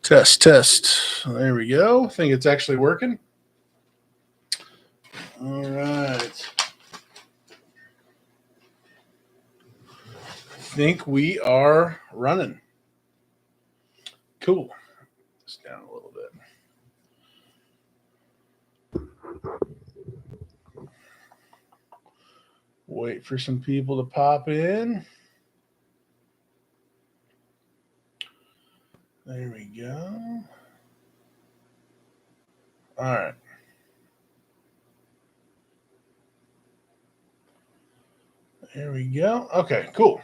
Test, test. There we go. I think it's actually working. All right. I think we are running. Cool. Just down a little bit. Wait for some people to pop in. There we go. All right. There we go. Okay, cool.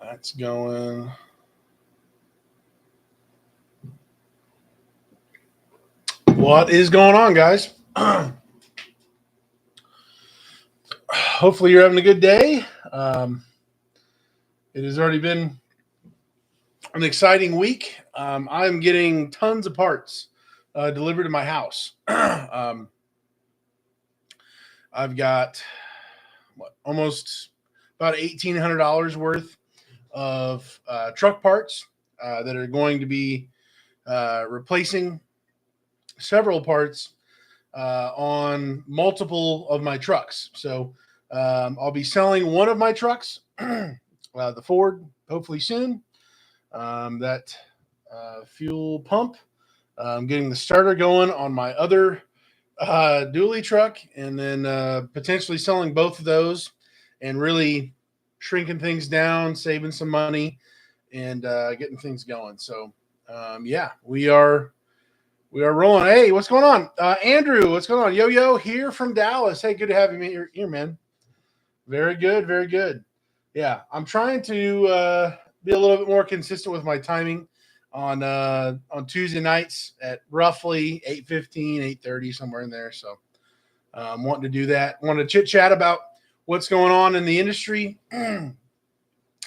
That's going. What is going on, guys? Hopefully you're having a good day. It has already been an exciting week. I'm getting tons of parts delivered to my house. I've got almost about $1,800 worth of truck parts that are going to be replacing several parts on multiple of my trucks. So I'll be selling one of my trucks, the Ford, hopefully soon. That fuel pump. I'm getting the starter going on my other dually truck, and then potentially selling both of those and really shrinking things down, saving some money, and getting things going. So yeah, we are rolling. Hey, what's going on? Andrew, what's going on? Yo here from Dallas. Hey, good to have you here, man. Very good, very good. Yeah, I'm trying to be a little bit more consistent with my timing on Tuesday nights at roughly 8:15, 8:30, somewhere in there. So I'm wanting to do that. Want to chit chat about what's going on in the industry,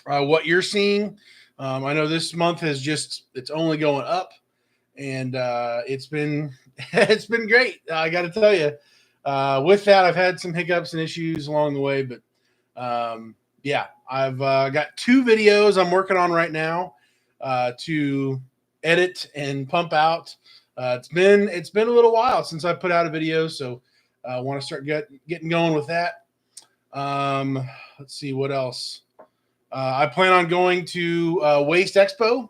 what you're seeing. I know this month it's only going up, and it's been it's been great. I got to tell you. With that, I've had some hiccups and issues along the way, but yeah, I've got 2 videos I'm working on right now to edit and pump out. It's been a little while since I put out a video, so I want to start getting going with that. Let's see what else. I plan on going to Waste Expo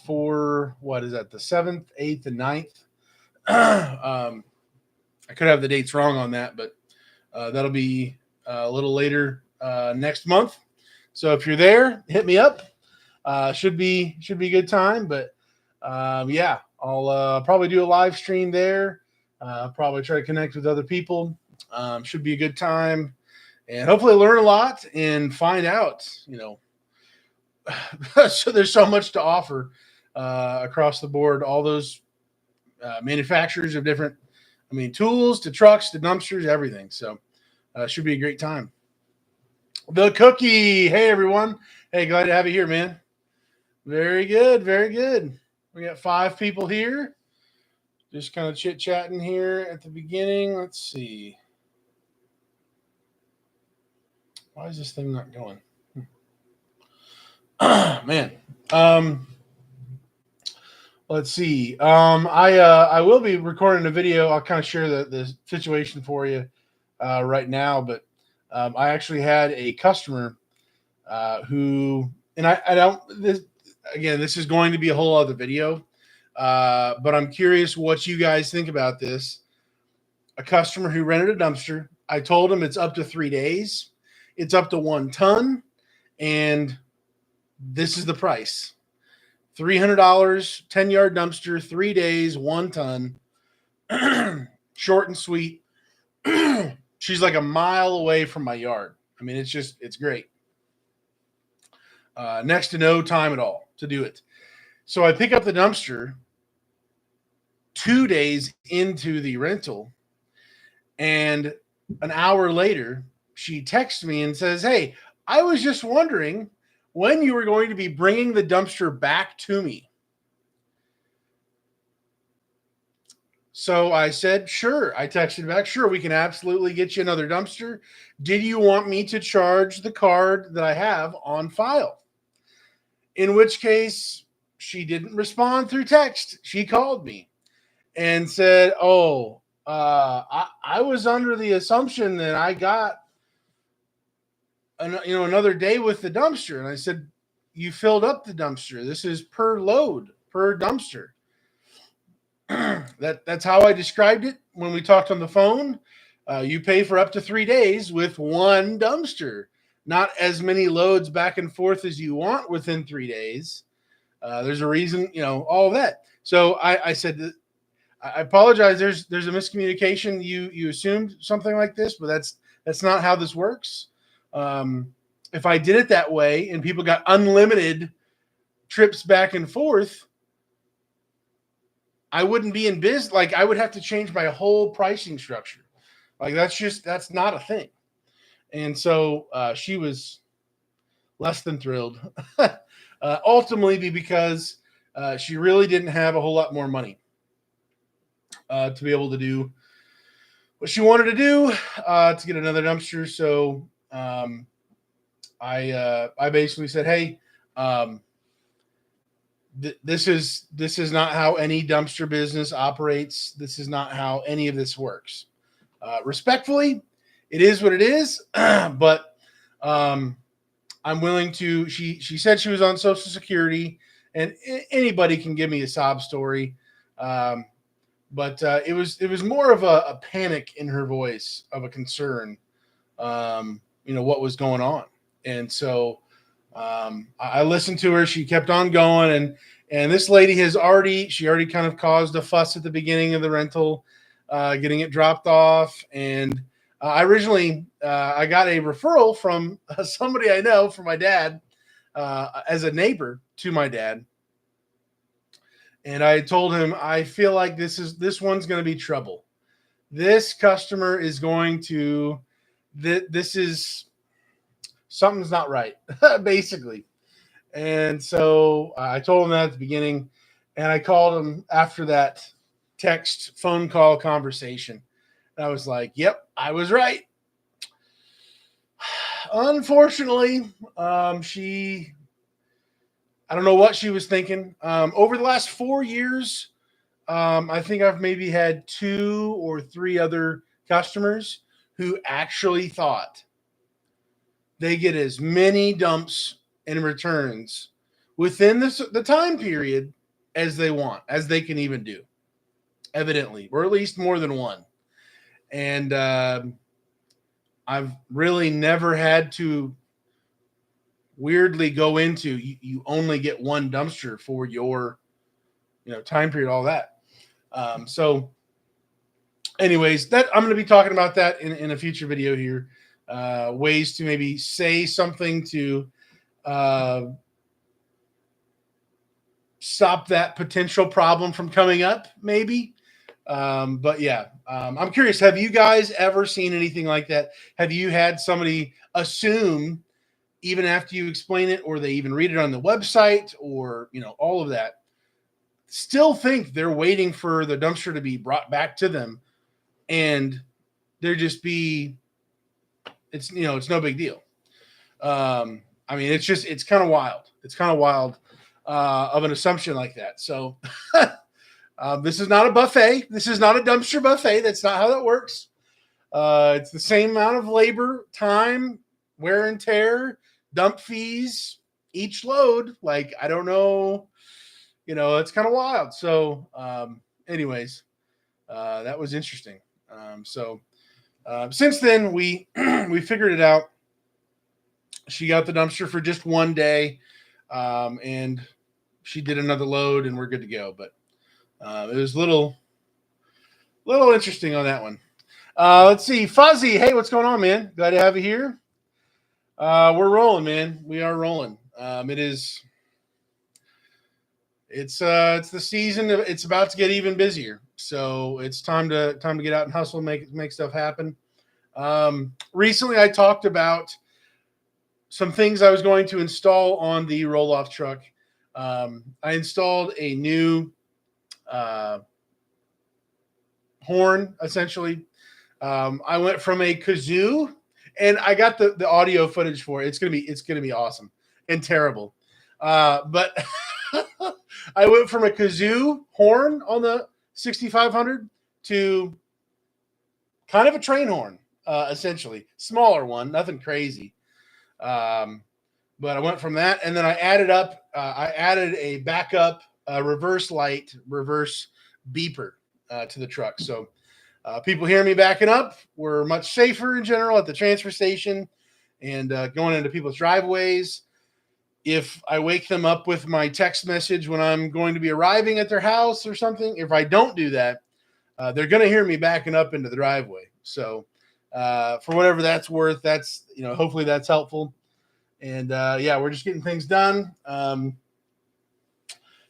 for what is that, the 7th, 8th, and 9th. I could have the dates wrong on that, but that'll be a little later next month. So if you're there, hit me up. Should be a good time. But yeah, I'll probably do a live stream there. Probably try to connect with other people. Should be a good time, and hopefully learn a lot and find out. So there's so much to offer across the board. All those manufacturers of different, tools to trucks to dumpsters, everything. So should be a great time. The Cookie. Hey, everyone. Hey, glad to have you here, man. Very good. Very good. We got 5 people here. Just kind of chit-chatting here at the beginning. Let's see. Why is this thing not going? Man. Let's see. I will be recording a video. I'll kind of share the situation for you right now, but I actually had a customer who, and I don't, this is going to be a whole other video, but I'm curious what you guys think about this. A customer who rented a dumpster. I told him it's up to 3 days. It's up to 1 ton, and this is the price. $300, 10-yard dumpster, 3 days, 1 ton. Short and sweet. She's like a mile away from my yard. It's great. Next to no time at all to do it. So I pick up the dumpster 2 days into the rental, and an hour later, she texts me and says, "Hey, I was just wondering when you were going to be bringing the dumpster back to me." So I said, sure. I texted back, sure, we can absolutely get you another dumpster. Did you want me to charge the card that I have on file? In which case, she didn't respond through text. She called me and said, "Oh, I was under the assumption that I got another day with the dumpster." And I said, "You filled up the dumpster. This is per load, per dumpster." That's how I described it when we talked on the phone. You pay for up to 3 days with one dumpster, not as many loads back and forth as you want within 3 days. There's a reason, all of that. So I said that I apologize. There's a miscommunication. You assumed something like this, but that's not how this works. If I did it that way and people got unlimited trips back and forth, I wouldn't be in business. Like, I would have to change my whole pricing structure. Like, that's not a thing. And so she was less than thrilled. Ultimately, because she really didn't have a whole lot more money to be able to do what she wanted to do to get another dumpster. So I basically said, "Hey, this is not how any dumpster business operates. This is not how any of this works. Respectfully, it is what it is, but I'm willing to." She said she was on Social Security, and anybody can give me a sob story, but it was more of a panic in her voice, of a concern, what was going on. And so I listened to her. She kept on going, and this lady she already kind of caused a fuss at the beginning of the rental, getting it dropped off. And I originally I got a referral from somebody I know, from my dad, as a neighbor to my dad. And I told him, I feel like this one's going to be trouble. This customer is going to, this is, something's not right, basically. And so I told him that at the beginning, and I called him after that text phone call conversation. And I was like, "Yep, I was right." Unfortunately, I don't know what she was thinking. Over the last 4 years, I think I've maybe had 2 or 3 other customers who actually thought they get as many dumps and returns within the time period as they want, as they can even do, evidently, or at least more than one. And I've really never had to weirdly go into, you only get one dumpster for your time period, all that. So anyways, that I'm going to be talking about that in a future video here. Ways to maybe say something to stop that potential problem from coming up, maybe. But yeah, I'm curious. Have you guys ever seen anything like that? Have you had somebody assume, even after you explain it, or they even read it on the website, or all of that, still think they're waiting for the dumpster to be brought back to them, and there just be, it's no big deal. I mean, it's kind of wild. It's kind of wild of an assumption like that. So this is not a buffet. This is not a dumpster buffet. That's not how that works. It's the same amount of labor, time, wear and tear, dump fees, each load. Like, I don't know, it's kind of wild. So anyways, that was interesting. So since then, we figured it out. She got the dumpster for just one day, and she did another load, and we're good to go. But it was a little interesting on that one. Let's see. Fuzzy, hey, what's going on, man? Glad to have you here. We're rolling, man. We are rolling. It's the season. It's about to get even busier, so it's time to get out and hustle, make stuff happen. Recently, I talked about some things I was going to install on the roll-off truck. I installed a new horn, essentially. I went from a kazoo, and I got the audio footage for it. It's gonna be awesome and terrible, but I went from a kazoo horn on the 6500 to kind of a train horn, essentially. Smaller one, nothing crazy. But I went from that, and then I added a backup reverse light, reverse beeper to the truck. So people hear me backing up. We're much safer in general at the transfer station and going into people's driveways. If I wake them up with my text message when I'm going to be arriving at their house or something, if I don't do that, they're going to hear me backing up into the driveway. So for whatever that's worth, that's, hopefully that's helpful. And we're just getting things done. About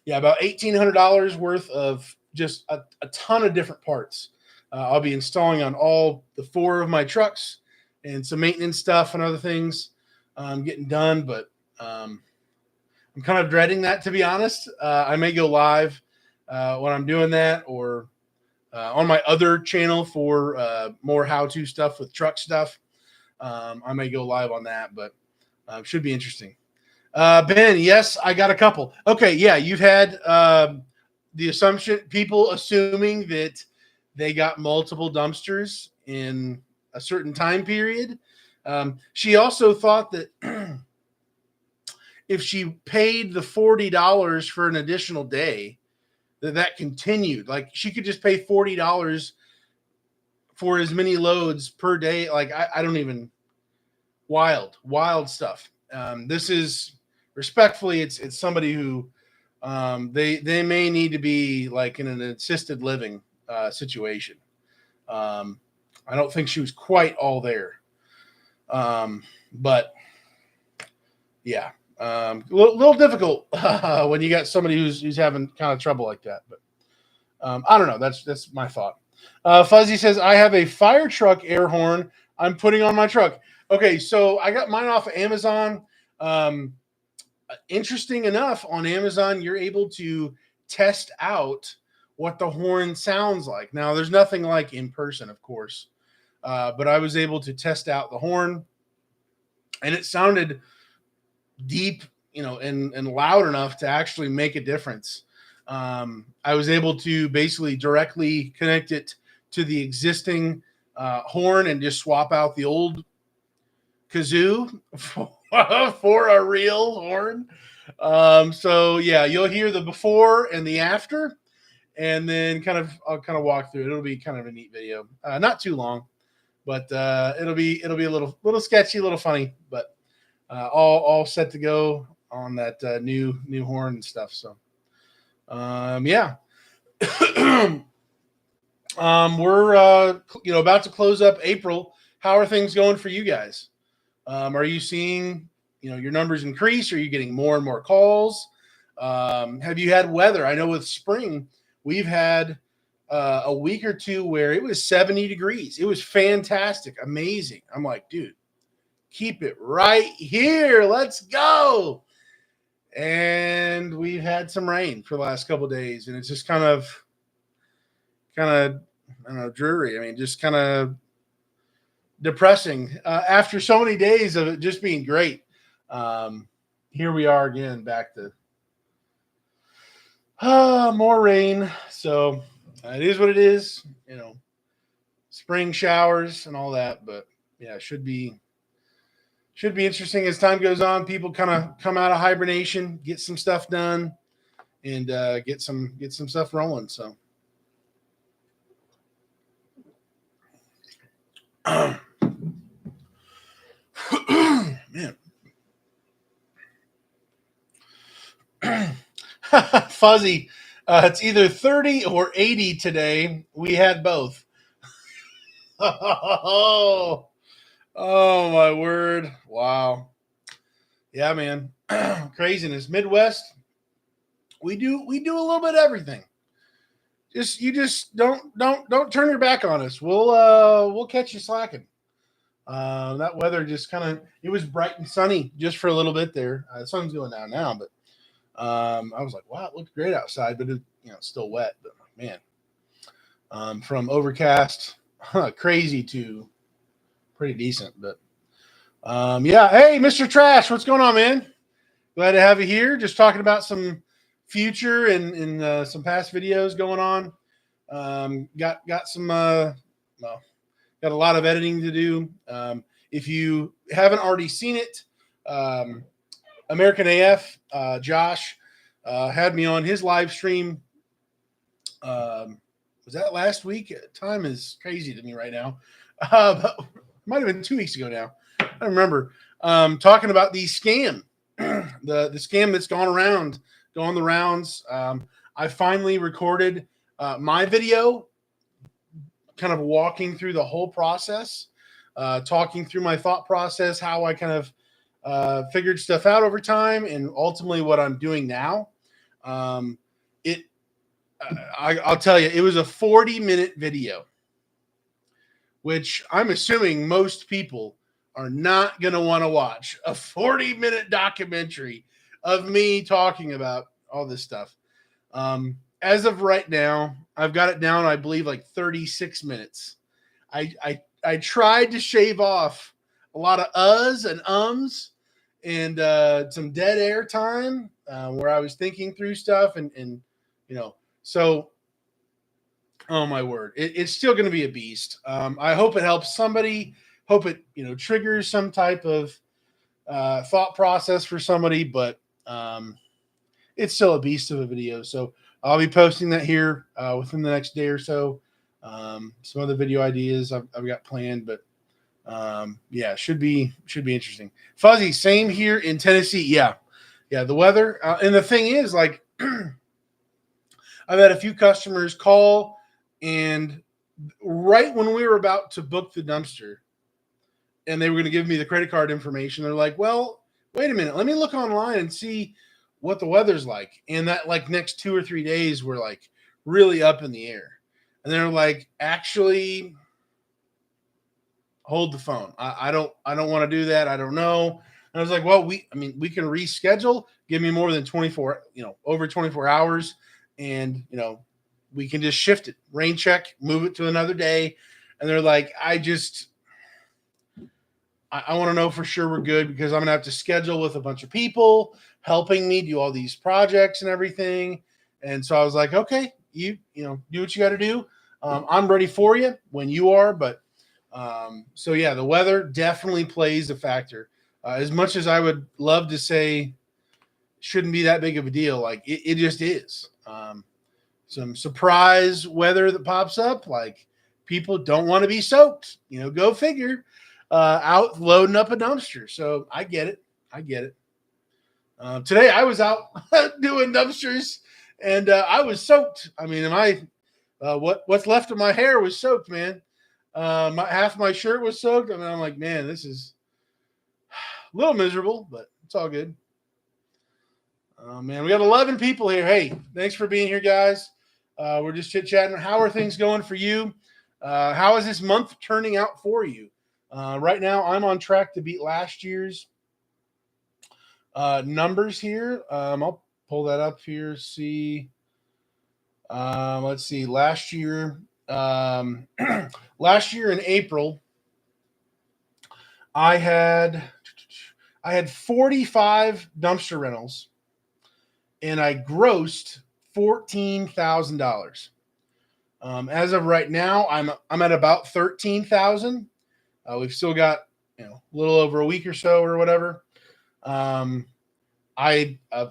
$1,800 worth of just a ton of different parts. I'll be installing on all the 4 of my trucks, and some maintenance stuff and other things getting done. But I'm kind of dreading that, to be honest. I may go live when I'm doing that, or on my other channel for more how-to stuff with truck stuff. I may go live on that, but should be interesting. Ben, yes, I got a couple. Okay, yeah, you've had the assumption, people assuming that they got multiple dumpsters in a certain time period. She also thought that if she paid the $40 for an additional day, that continued. Like, she could just pay $40 for as many loads per day. Like, I don't even, wild stuff. This is, respectfully, it's somebody who they may need to be like in an assisted living situation. I don't think she was quite all there. But yeah, a little difficult when you got somebody who's having kind of trouble like that. But I don't know. That's my thought. Fuzzy says, I have a fire truck air horn I'm putting on my truck. Okay, so I got mine off of Amazon. Interesting enough, on Amazon, you're able to test out what the horn sounds like. Now, there's nothing like in person, of course, but I was able to test out the horn, and it sounded deep, and loud enough to actually make a difference. I was able to basically directly connect it to the existing horn and just swap out the old kazoo for a real horn. So yeah, you'll hear the before and the after, and then I'll kind of walk through it. It'll be kind of a neat video. Not too long, but it'll be a little sketchy, a little funny, but all set to go on that new horn and stuff. So yeah. We're about to close up April. How are things going for you guys? Are you seeing your numbers increase? Are you getting more and more calls? Have you had weather? I know with spring we've had a week or two where it was 70 degrees. It was fantastic, amazing. I'm like, dude, keep it right here. Let's go. And we've had some rain for the last couple of days, and it's just kind of I don't know, dreary. I mean, just kind of depressing after so many days of it just being great. Here we are again, back to more rain. So it is what it is, spring showers and all that. But yeah, it should be interesting as time goes on. People kind of come out of hibernation, get some stuff done, and get some stuff rolling. So. Man. Fuzzy, it's either 30 or 80 today. We had both. Oh my word. Wow. Yeah, man. Craziness. Midwest, we do a little bit of everything. You just don't turn your back on us. We'll catch you slacking. That weather just it was bright and sunny just for a little bit there. The sun's going down now, but I was like, wow, it looked great outside, but it's still wet. But man, from overcast, crazy to pretty decent. But yeah, hey, Mr. Trash, what's going on, man? Glad to have you here. Just talking about some future and some past videos going on. Got some well, got a lot of editing to do. If you haven't already seen it, American AF Josh had me on his live stream. Was that last week? Time is crazy to me right now. But it might have been 2 weeks ago now. I don't remember. Talking about the scam, the scam that's gone the rounds. I finally recorded my video, kind of walking through the whole process, talking through my thought process, how I kind of figured stuff out over time, and ultimately what I'm doing now. I'll tell you, it was a 40-minute video, which I'm assuming most people are not going to want to watch a 40-minute documentary of me talking about all this stuff. As of right now, I've got it down, I believe, like 36 minutes. I tried to shave off a lot of uhs and ums and some dead air time where I was thinking through stuff and you know, so oh my word, it's still going to be a beast. I hope it helps somebody. Hope it triggers some type of thought process for somebody, but it's still a beast of a video. So I'll be posting that here within the next day or so. Some other video ideas I've got planned, but yeah, should be interesting. Fuzzy, same here in Tennessee. Yeah, the weather and the thing is, like, I've had a few customers call, and right when we were about to book the dumpster, and they were going to give me the credit card information, they're like, "Well, wait a minute, let me look online and see what the weather's like." And that, like, next 2 or 3 days were like really up in the air. And they're like, "Actually, hold the phone. I don't want to do that. I don't know." And I was like, "Well, we can reschedule. Give me more than 24, over 24 hours, and we can just shift it, rain check, move it to another day." And they're like, I want to know for sure we're good, because I'm going to have to schedule with a bunch of people helping me do all these projects and everything. And so I was like, okay, you do what you got to do. I'm ready for you when you are. But so yeah, the weather definitely plays a factor. As much as I would love to say shouldn't be that big of a deal, like it just is. Some surprise weather that pops up, like people don't want to be soaked. Go figure. Out loading up a dumpster. So I get it. Today I was out doing dumpsters, and I was soaked. I mean, what's left of my hair was soaked, man. Half my shirt was soaked. I mean, I'm like, man, this is a little miserable, but it's all good. Man, we got 11 people here. Hey, thanks for being here, guys. We're just chit-chatting. How are things going for you? How is this month turning out for you? Right now, I'm on track to beat last year's numbers here. I'll pull that up here. See, let's see. Last year in April, I had 45 dumpster rentals, and I grossed $14,000. As of right now, I'm at about 13,000. We've still got a little over a week or so or whatever. Of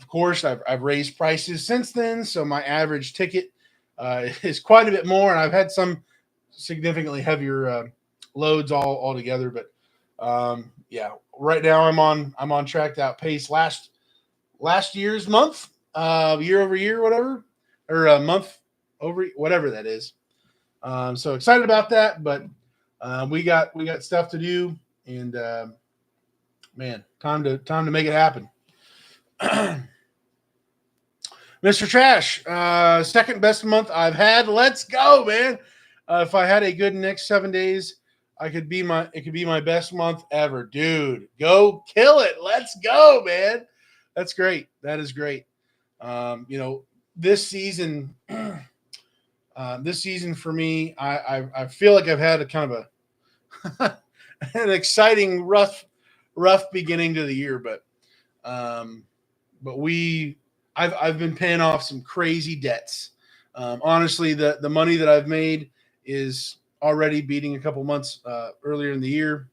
course I've raised prices since then, so my average ticket is quite a bit more, and I've had some significantly heavier loads all together. But yeah, right now I'm on track to outpace last year's month, year over year, whatever, or a month over whatever that is. So excited about that, but we got stuff to do, and man, time to make it happen. Mr. Trash, second best month I've had. Let's go, man. If I had a good next 7 days, it could be my best month ever. Dude, go kill it. Let's go, man. That's great. That is great. This season for me, I feel like I've had a kind of an exciting, rough beginning to the year, but we I've been paying off some crazy debts. Honestly, the money that I've made is already beating a couple months earlier in the year.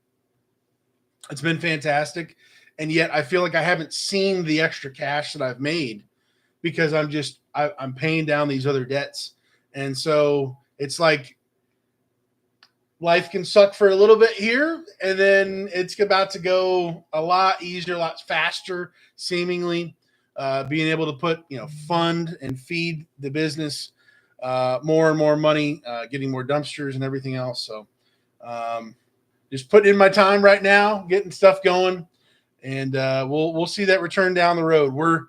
It's been fantastic, and yet I feel like I haven't seen the extra cash that I've made because I'm paying down these other debts, and so it's like life can suck for a little bit here, and then it's about to go a lot easier, a lot faster, seemingly. Being able to put, fund and feed the business more and more money, getting more dumpsters and everything else. So um, just putting in my time right now, getting stuff going, and we'll see that return down the road. We're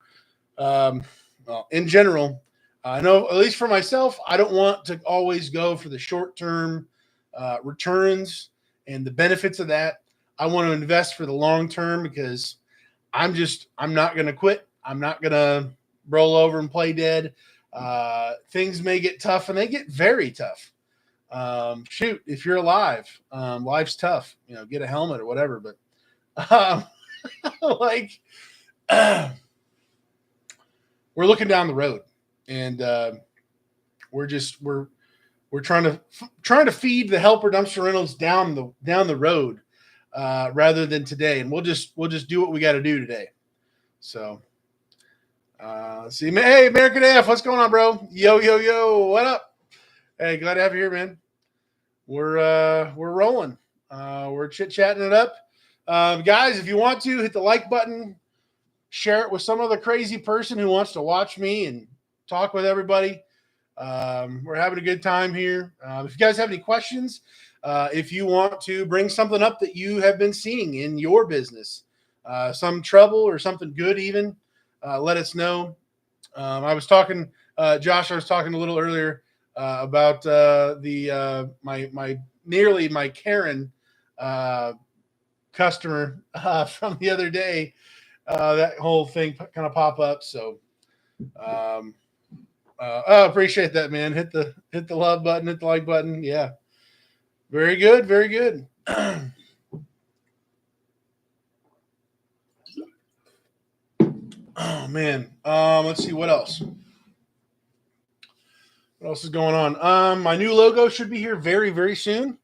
well, in general, I know, at least for myself, I don't want to always go for the short term returns and the benefits of that. I want to invest for the long term because I'm not going to quit. I'm not going to roll over and play dead. Things may get tough, and they get very tough. Shoot, if you're alive, life's tough. Get a helmet or whatever. But like, we're looking down the road, and we're trying to feed the helper dumpster rentals down the road rather than today, and we'll just do what we got to do today. So, let's see. Hey, American F, what's going on, bro? Yo, what up? Hey, glad to have you here, man. We're rolling. We're chit chatting it up, guys. If you want to hit the like button, share it with some other crazy person who wants to watch me and talk with everybody. We're having a good time here. If you guys have any questions, if you want to bring something up that you have been seeing in your business, some trouble or something good, even let us know. I was talking, Josh. I was talking a little earlier about my Karen customer from the other day. That whole thing kind of pop up. So, I appreciate that, man. Hit the love button, hit the like button. Yeah, very good, very good. Oh man, let's see what else. What else is going on? My new logo should be here very, very soon.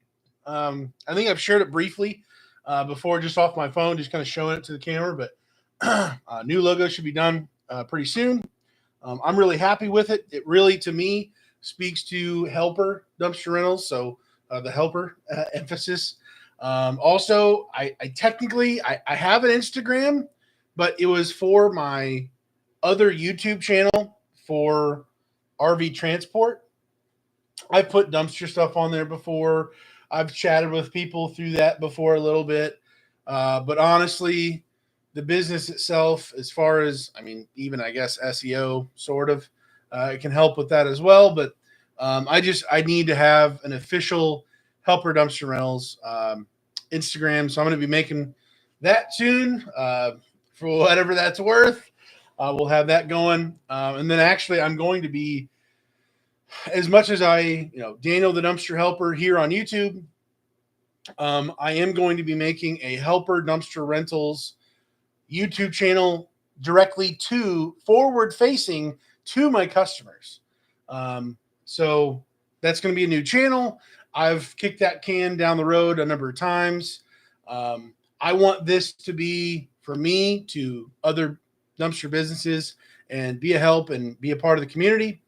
I think I've shared it briefly before, just off my phone, just kind of showing it to the camera. But new logo should be done pretty soon. I'm really happy with it. It really, to me, speaks to helper dumpster rentals. So the helper emphasis. Also, I technically have an Instagram, but it was for my other YouTube channel for RV transport. I've put dumpster stuff on there before. I've chatted with people through that before a little bit. But honestly, the business itself, as far as, even I guess SEO sort of, it can help with that as well. But I need to have an official helper dumpster rentals Instagram. So I'm going to be making that soon for whatever that's worth. We'll have that going. And then actually I'm going to be, as much as Daniel the Dumpster Helper here on YouTube, I am going to be making a helper dumpster rentals YouTube channel directly forward facing to my customers. So that's going to be a new channel. I've kicked that can down the road a number of times. I want this to be for me to other dumpster businesses and be a help and be a part of the community.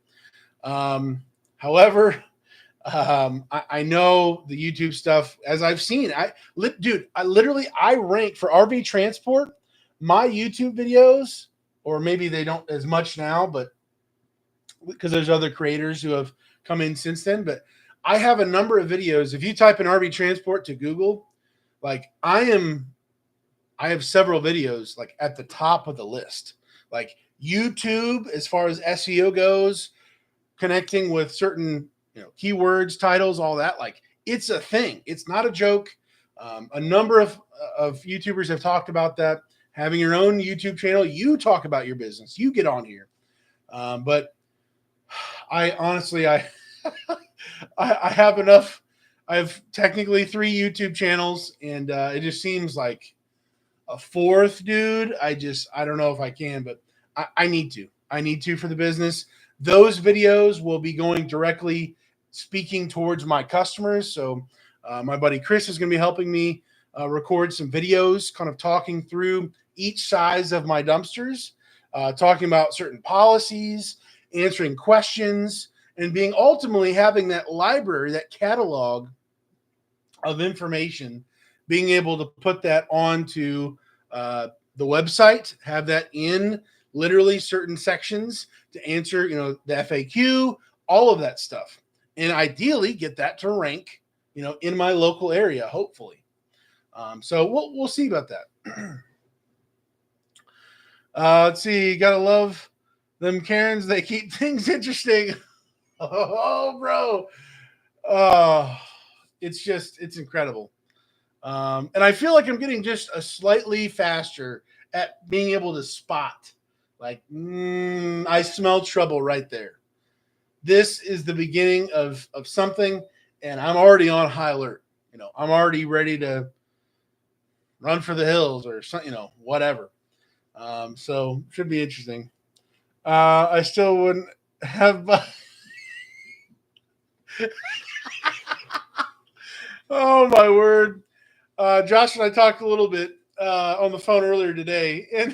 However, I know the YouTube stuff, as I've seen. I rank for RV transport. My YouTube videos, or maybe they don't as much now, but because there's other creators who have come in since then. But I have a number of videos. If you type in RV transport to Google, like I have several videos like at the top of the list. Like YouTube, as far as SEO goes, connecting with certain keywords, titles, all that. Like it's a thing. It's not a joke. A number of YouTubers have talked about that. Having your own YouTube channel, you talk about your business, you get on here. But I honestly, I have enough. I have technically 3 YouTube channels, and it just seems like a 4th, dude. I don't know if I can, but I need to. I need to for the business. Those videos will be going directly speaking towards my customers. So my buddy Chris is going to be helping me record some videos, kind of talking through each size of my dumpsters, talking about certain policies, answering questions, and being ultimately having that library, that catalog of information, being able to put that onto the website, have that in literally certain sections to answer, the FAQ, all of that stuff, and ideally get that to rank, in my local area, hopefully. So we'll see about that. Let's see. Gotta love them Karens. They keep things interesting. Oh, bro. It's incredible. And I feel like I'm getting just a slightly faster at being able to spot. Like, I smell trouble right there. This is the beginning of something, and I'm already on high alert. I'm already ready to run for the hills or something, whatever. So should be interesting. I still wouldn't have. Oh my word! Josh and I talked a little bit on the phone earlier today, and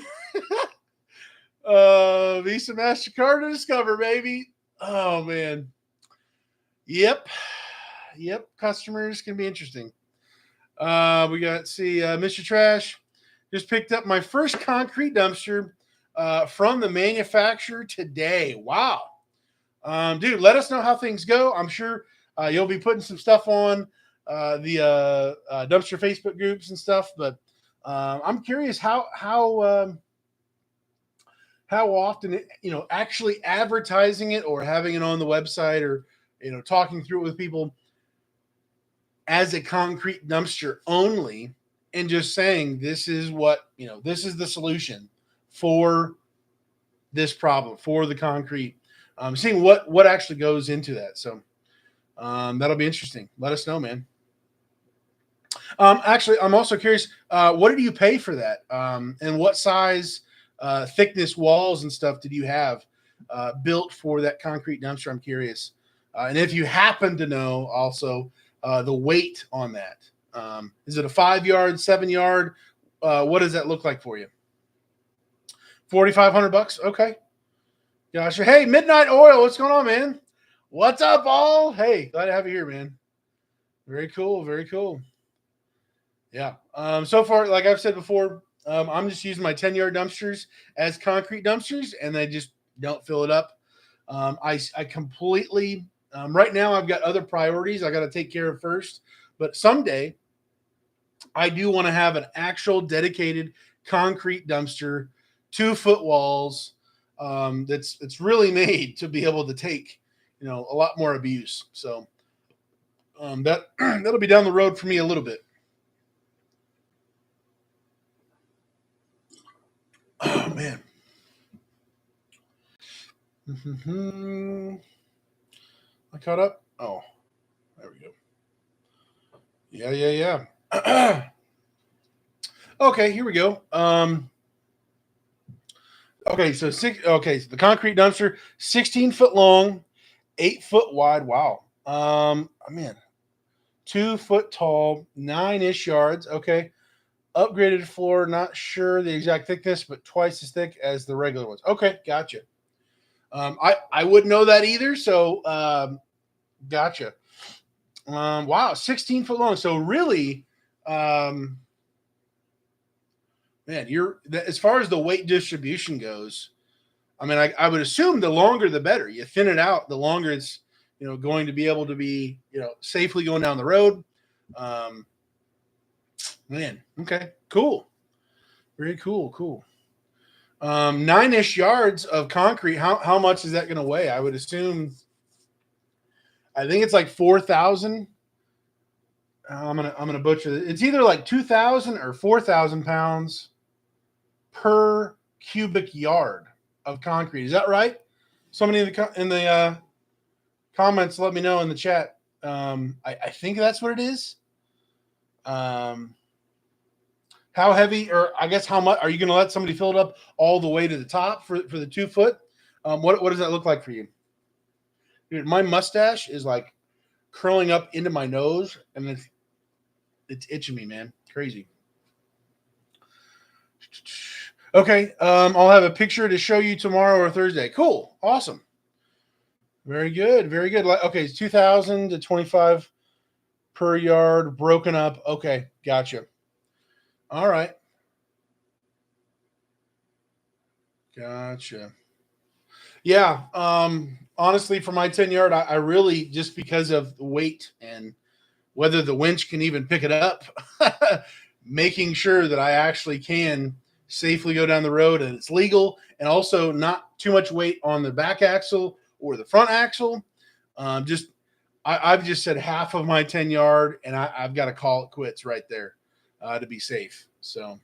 Visa, MasterCard, to Discover, baby. Oh man. Yep. Customers can be interesting. We got Mr. Trash just picked up my first concrete dumpster from the manufacturer today. Wow. Dude, let us know how things go. I'm sure you'll be putting some stuff on the dumpster Facebook groups and stuff, but I'm curious how often actually advertising it or having it on the website or talking through it with people as a concrete dumpster only, and just saying this is what this is the solution for this problem, for the concrete. Seeing what actually goes into that. So that'll be interesting. Let us know, man. Actually, I'm also curious, what did you pay for that? And what size thickness walls and stuff did you have built for that concrete dumpster? I'm curious. And if you happen to know also the weight on that. Is it a 5 yard, 7 yard? What does that look like for you? $4,500. Okay. Gosh. Hey, Midnight Oil. What's going on, man? What's up, all? Hey, glad to have you here, man. Very cool. Very cool. Yeah. So far, like I've said before, I'm just using my 10-yard dumpsters as concrete dumpsters, and they just don't fill it up. I completely, right now, I've got other priorities I got to take care of first. But someday, I do want to have an actual dedicated concrete dumpster, 2-foot walls, that's really made to be able to take, a lot more abuse. So that'll be down the road for me a little bit. Oh man. I caught up. Oh, there we go. Yeah. Okay, here we go. Okay, so the concrete dumpster, 16-foot long, 8-foot wide. Wow. Man, 2-foot tall, 9-ish yards. Okay. Upgraded floor, not sure the exact thickness, but twice as thick as the regular ones. Okay, gotcha. I wouldn't know that either, so gotcha. Wow, 16-foot long. So really, man, as far as the weight distribution goes, I mean, I would assume the longer the better. You thin it out, the longer it's going to be able to be safely going down the road. Man, okay, cool, very cool. 9-ish yards of concrete. How much is that going to weigh? I would assume. I think it's like 4,000. I'm gonna butcher it. It's either like 2,000 or 4,000 pounds per cubic yard of concrete. Is that right? Somebody in the comments, let me know in the chat. I think that's what it is. How heavy, or I guess how much are you going to let somebody fill it up all the way to the top for the 2 foot? What does that look like for you? Dude, my mustache is like curling up into my nose, and it's itching me, man. Crazy. Okay, I'll have a picture to show you tomorrow or Thursday. Cool, awesome, very good, very good. Okay, it's 2,000 to 25 per yard, broken up. Okay, gotcha. All right, gotcha. Yeah, honestly, for my 10 yard, I really just because of the weight and whether the winch can even pick it up, making sure that I actually can safely go down the road and it's legal, and also not too much weight on the back axle or the front axle. Just I've just said half of my 10 yard, and I've got to call it quits right there to be safe. So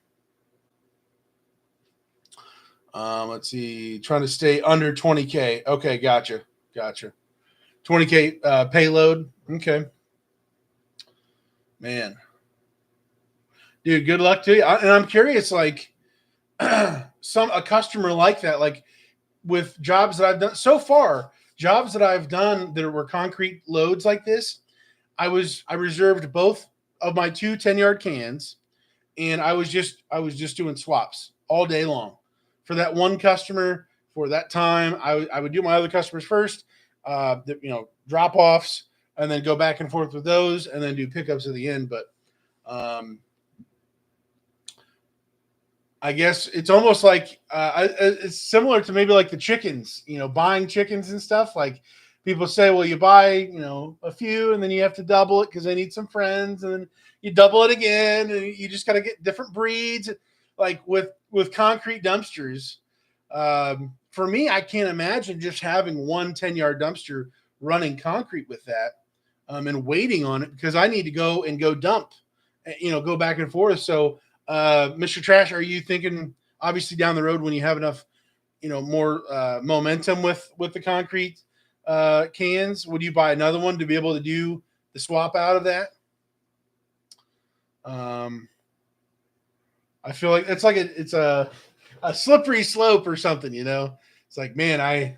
let's see, trying to stay under 20K. Okay, gotcha. 20K payload. Okay, man, dude, good luck to you. And I'm curious, like a customer like that, like with jobs that I've done so far, jobs that I've done that were concrete loads like this, I reserved both of my two 10 yard cans, and I was just doing swaps all day long for that one customer. For that time, I would do my other customers first, drop offs, and then go back and forth with those, and then do pickups at the end. But um, I guess it's almost like it's similar to maybe like the chickens, buying chickens and stuff. Like people say, well, you buy, a few, and then you have to double it because they need some friends, and then you double it again, and you just got to get different breeds. Like with concrete dumpsters, for me, I can't imagine just having one 10 yard dumpster running concrete with that, and waiting on it because I need to go dump, go back and forth. So Mr. Trash, are you thinking obviously down the road when you have enough, more momentum with the concrete cans? Would you buy another one to be able to do the swap out of that? Um, I feel like it's a slippery slope or something. It's like, man, I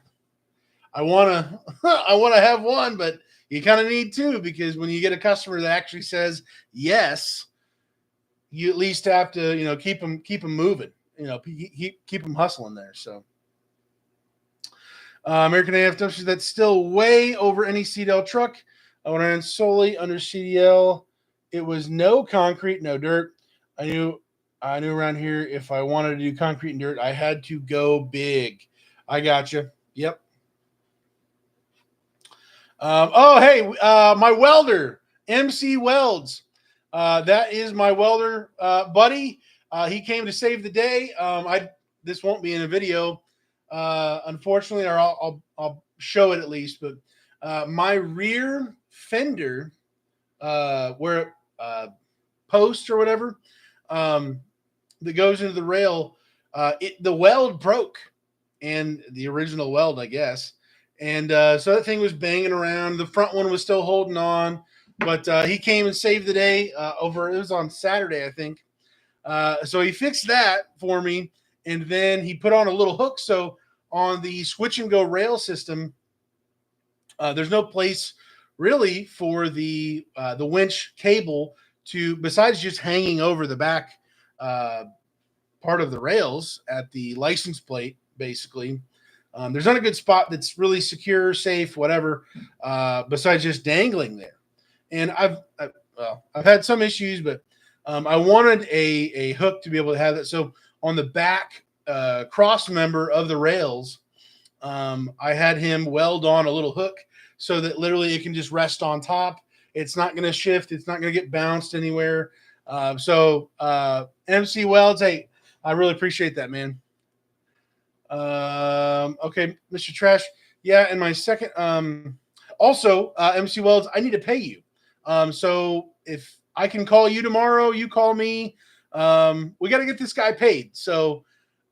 wanna I wanna have one, but you kind of need two because when you get a customer that actually says yes, you at least have to, keep them moving, keep them hustling there. So, American AF dumpsters, that's still way over any CDL truck. When I ran solely under CDL, it was no concrete, no dirt. I knew, I knew around here if I wanted to do concrete and dirt, I had to go big. I got you. Yep. Oh, hey, my welder, MC Welds. That is my welder buddy. He came to save the day. This won't be in a video, unfortunately, or I'll show it at least. But my rear fender, where post or whatever, that goes into the rail, the weld broke, and the original weld, I guess. And so that thing was banging around. The front one was still holding on, but he came and saved the day it was on Saturday, I think. So he fixed that for me, and then he put on a little hook. So on the switch and go rail system, there's no place really for the winch cable to, besides just hanging over the back part of the rails at the license plate, basically. There's not a good spot that's really secure, safe, whatever, besides just dangling there. And I've had some issues, but I wanted a hook to be able to have that. So on the back cross member of the rails, I had him weld on a little hook so that literally it can just rest on top. It's not going to shift. It's not going to get bounced anywhere. MC Welds, hey, I really appreciate that, man. Okay, Mr. Trash. Yeah, and my second, also, MC Welds, I need to pay you. So if I can call you tomorrow, you call me. We got to get this guy paid. So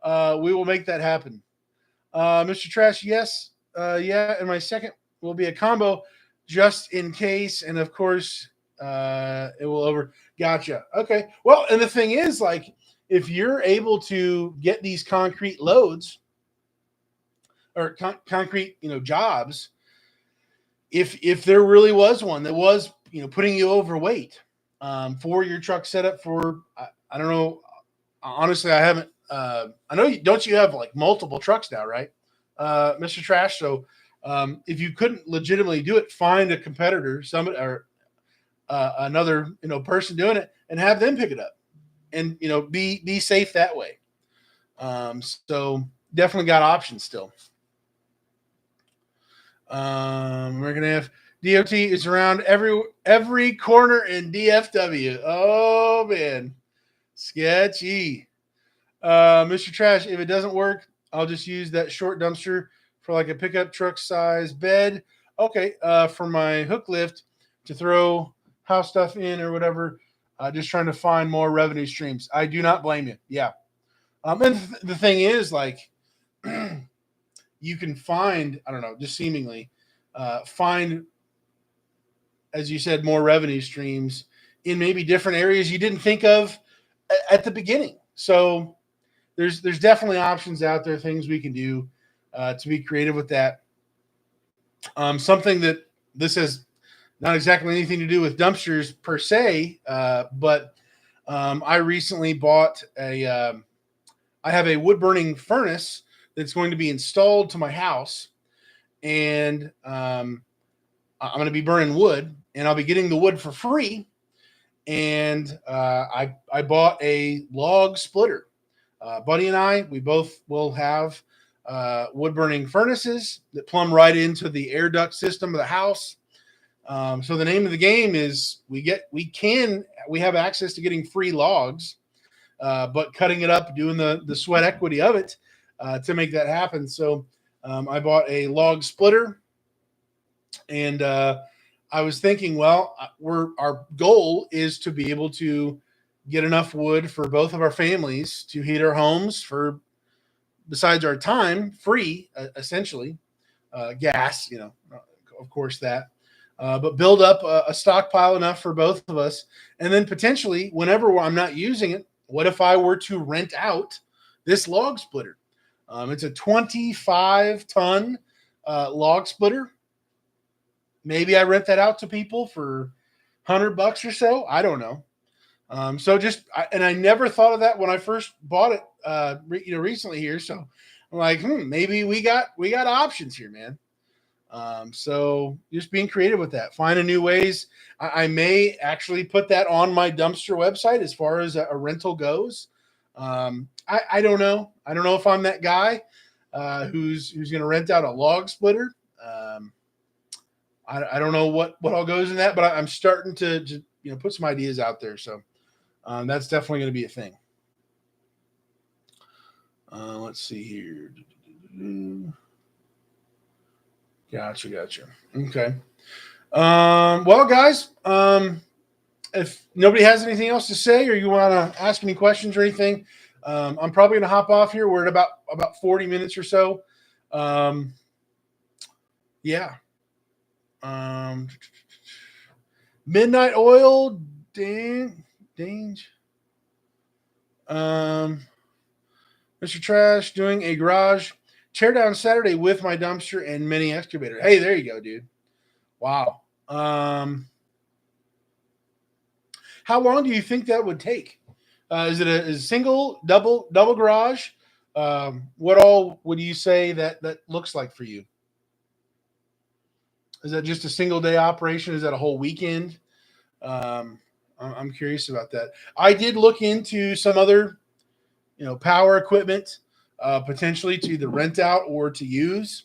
we will make that happen. Mr. Trash, yes. Yeah, and my second will be a combo just in case. And of course, it will over. Gotcha. Okay. Well, and the thing is, like, if you're able to get these concrete loads, or concrete, jobs. If there really was one that was, putting you overweight, for your truck setup for, I don't know. Honestly, I haven't, I know don't you have like multiple trucks now, right? Mr. Trash. So, if you couldn't legitimately do it, find a competitor, somebody, or another, person doing it, and have them pick it up, and be safe that way. So definitely got options still. We're gonna have DOT is around every corner in DFW. Oh man, sketchy. Mr. Trash, if it doesn't work, I'll just use that short dumpster for like a pickup truck size bed. Okay, for my hook lift to throw house stuff in or whatever. Just trying to find more revenue streams. I do not blame you. Yeah. And the thing is, like, you can find, I don't know, just seemingly find, as you said, more revenue streams in maybe different areas you didn't think of at the beginning. So there's definitely options out there, things we can do to be creative with that. Something that this has not exactly anything to do with dumpsters per se, but I recently bought I have a wood burning furnace that's going to be installed to my house, and I'm going to be burning wood, and I'll be getting the wood for free. And I bought a log splitter. Buddy and I, we both will have wood burning furnaces that plumb right into the air duct system of the house. So the name of the game is we have access to getting free logs, but cutting it up, doing the sweat equity of it to make that happen. So I bought a log splitter, and I was thinking, well, our goal is to be able to get enough wood for both of our families to heat our homes for, besides our time, free, essentially, gas, of course that, but build up a stockpile enough for both of us. And then potentially, whenever I'm not using it, what if I were to rent out this log splitter? It's a 25-ton log splitter. Maybe I rent that out to people for $100 or so. I don't know. And I never thought of that when I first bought it, recently here. So I'm like, maybe we got options here, man. So just being creative with that, finding new ways. I may actually put that on my dumpster website as far as a rental goes. I don't know. I don't know if I'm that guy who's going to rent out a log splitter. I don't know what all goes in that, but I'm starting to put some ideas out there. So that's definitely going to be a thing. Let's see here. Gotcha. Okay. Well, guys, if nobody has anything else to say, or you want to ask any questions or anything, I'm probably going to hop off here. We're at about 40 minutes or so. Yeah. Midnight Oil, Dange. Mr. Trash doing a garage tear down Saturday with my dumpster and mini excavator. Hey, there you go, dude. Wow. How long do you think that would take? Is it a single, double garage? What all would you say that looks like for you? Is that just a single day operation? Is that a whole weekend? I'm curious about that. I did look into some other, power equipment, potentially to either rent out or to use.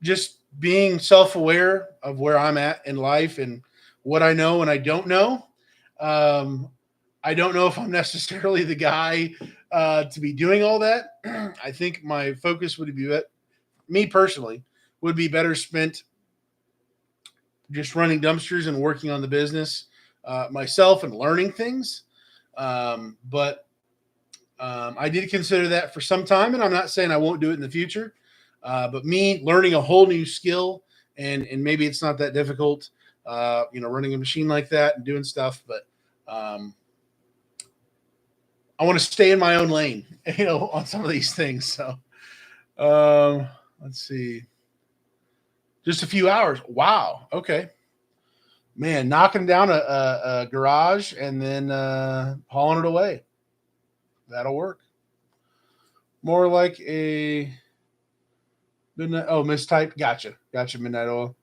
Just being self-aware of where I'm at in life and what I know and I don't know. I don't know if I'm necessarily the guy to be doing all that. I think my focus would be, me personally, would be better spent just running dumpsters and working on the business myself and learning things. But I did consider that for some time, and I'm not saying I won't do it in the future. But me learning a whole new skill, and maybe it's not that difficult, running a machine like that and doing stuff. But I want to stay in my own lane, on some of these things. So Let's see. Just a few hours. Wow. Okay. Man, knocking down a garage and then hauling it away. That'll work. More like a midnight. Oh, mistyped. Gotcha. Gotcha. Midnight oil.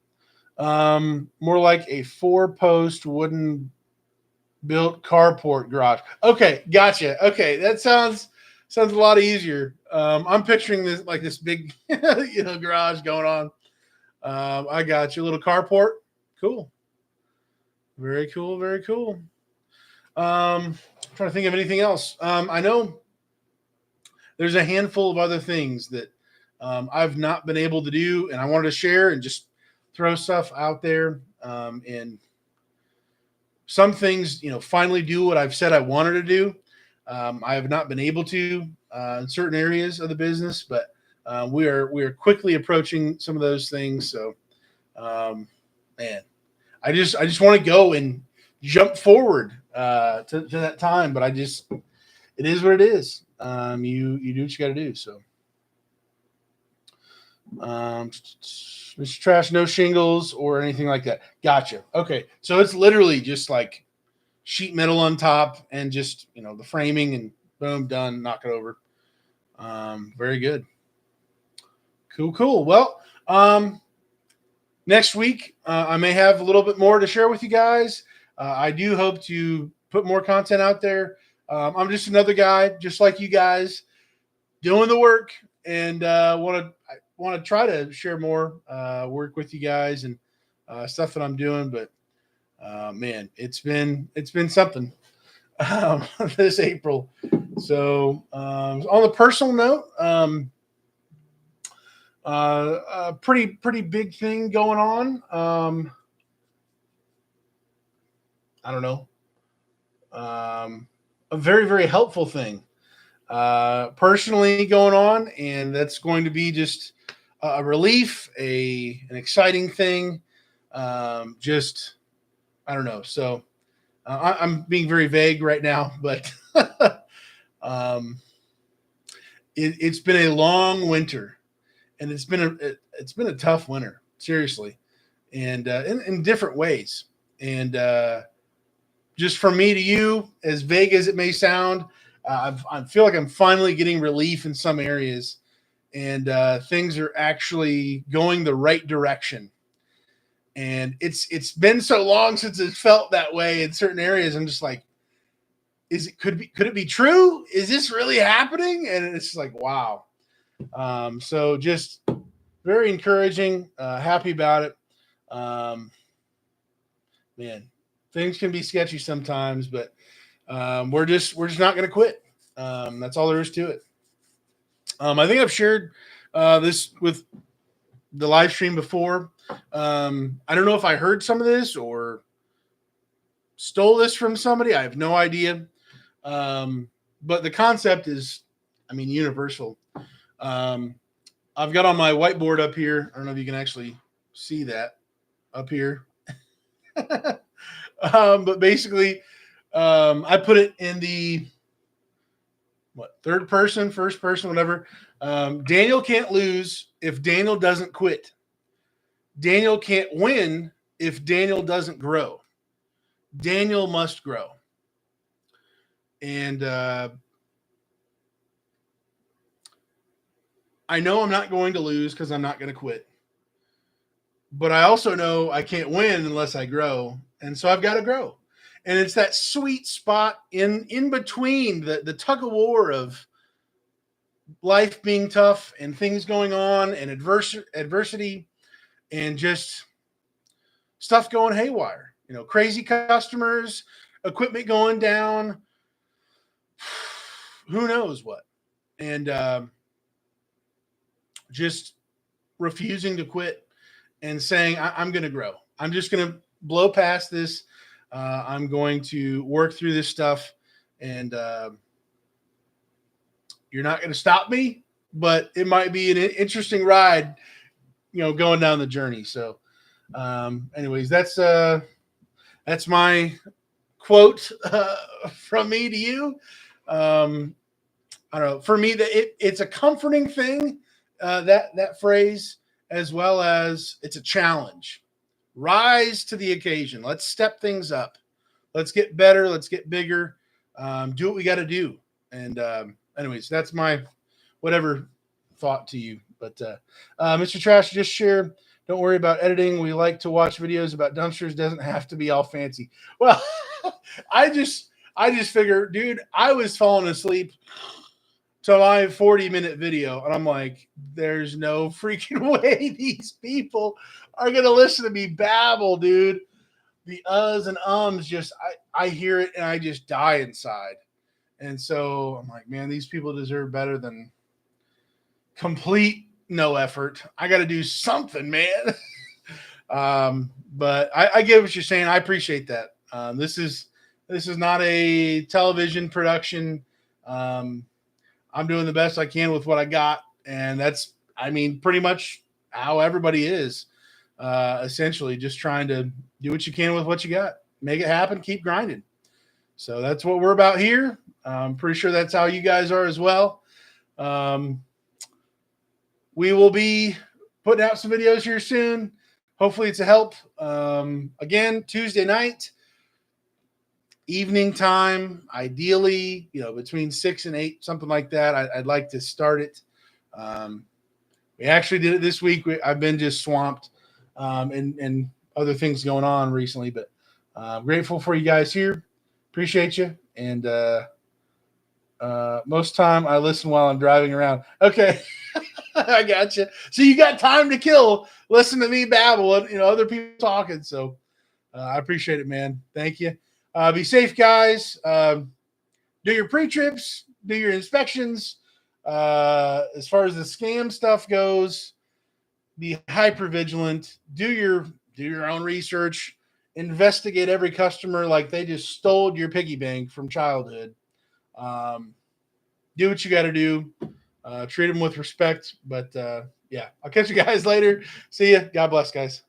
More like a 4-post wooden built carport garage. Okay, gotcha. Okay, that sounds a lot easier. I'm picturing this like this big, garage going on. I got you. A little carport. Cool. Very cool. Very cool. Trying to think of anything else. I know there's a handful of other things that I've not been able to do, and I wanted to share and just throw stuff out there. And some things, finally do what I've said I wanted to do. I have not been able to in certain areas of the business, but we are quickly approaching some of those things. So, man, I just want to go and jump forward to that time, but it is what it is. You do what you got to do. So, Mr. Trash, no shingles or anything like that. Gotcha. Okay, so it's literally just like sheet metal on top and just the framing and boom, done. Knock it over. Very good. Cool. Well, next week I may have a little bit more to share with you guys. I do hope to put more content out there. I'm just another guy, just like you guys, doing the work, and want to try to share more work with you guys and stuff that I'm doing. But man, it's been something this April. So on the personal note, a pretty big thing going on. I don't know. A very, very helpful thing personally going on, and that's going to be just a relief, an exciting thing. Just I don't know. So I'm being very vague right now, but it's been a long winter, and it's been a tough winter, seriously, and in different ways. And just from me to you, as vague as it may sound, I feel like I'm finally getting relief in some areas, and things are actually going the right direction. And it's been so long since it felt that way in certain areas. I'm just like, could it be true? Is this really happening? And it's like, wow. So just very encouraging, happy about it. Man, things can be sketchy sometimes, but we're just not going to quit. That's all there is to it. I think I've shared this with the live stream before. I don't know if I heard some of this or stole this from somebody. I have no idea. But the concept is, universal. I've got on my whiteboard up here. I don't know if you can actually see that up here. But basically, I put it in the third person, first person, whatever. Daniel can't lose if Daniel doesn't quit. Daniel can't win if Daniel doesn't grow. Daniel must grow. And I know I'm not going to lose because I'm not going to quit. But I also know I can't win unless I grow. And so I've got to grow. And it's that sweet spot in between the tug of war of life being tough and things going on and adversity and just stuff going haywire. Crazy customers, equipment going down, who knows what. And just refusing to quit and saying, I'm going to grow. I'm just going to blow past this. I'm going to work through this stuff, and you're not going to stop me, but it might be an interesting ride, going down the journey. So anyways, that's my quote from me to you. I don't know. For me, it's a comforting thing that phrase, as well as it's a challenge. Rise to the occasion. Let's step things up. Let's get better. Let's get bigger. Do what we got to do. And anyways, that's my whatever thought to you. But Mr. Trash, just share. Don't worry about editing. We like to watch videos about dumpsters. Doesn't have to be all fancy. Well, I just figure, dude, I was falling asleep to my 40-minute video, and I'm like, there's no freaking way these people are gonna listen to me babble, dude. The uhs and ums, just I hear it and I just die inside. And so I'm like, man, these people deserve better than complete no effort. I got to do something, man. But I get what you're saying. I appreciate that. This is not a television production. I'm doing the best I can with what I got, and that's, I mean, pretty much how everybody is. Essentially, just trying to do what you can with what you got, make it happen, keep grinding. So that's what we're about here. I'm pretty sure that's how you guys are as well. We will be putting out some videos here soon. Hopefully it's a help. Again, Tuesday night, evening time, ideally, between 6 and 8, something like that. I'd like to start it. We actually did it this week. I've been just swamped and other things going on recently, but grateful for you guys here. Appreciate you. And most time I listen while I'm driving around. Okay. I got you. So you got time to kill. Listen to me babble and, other people talking. So I appreciate it, man. Thank you. Be safe, guys. Do your pre-trips, do your inspections. As far as the scam stuff goes, be hyper vigilant. Do your own research. Investigate every customer like they just stole your piggy bank from childhood. Do what you got to do. Treat them with respect. But yeah, I'll catch you guys later. See ya. God bless, guys.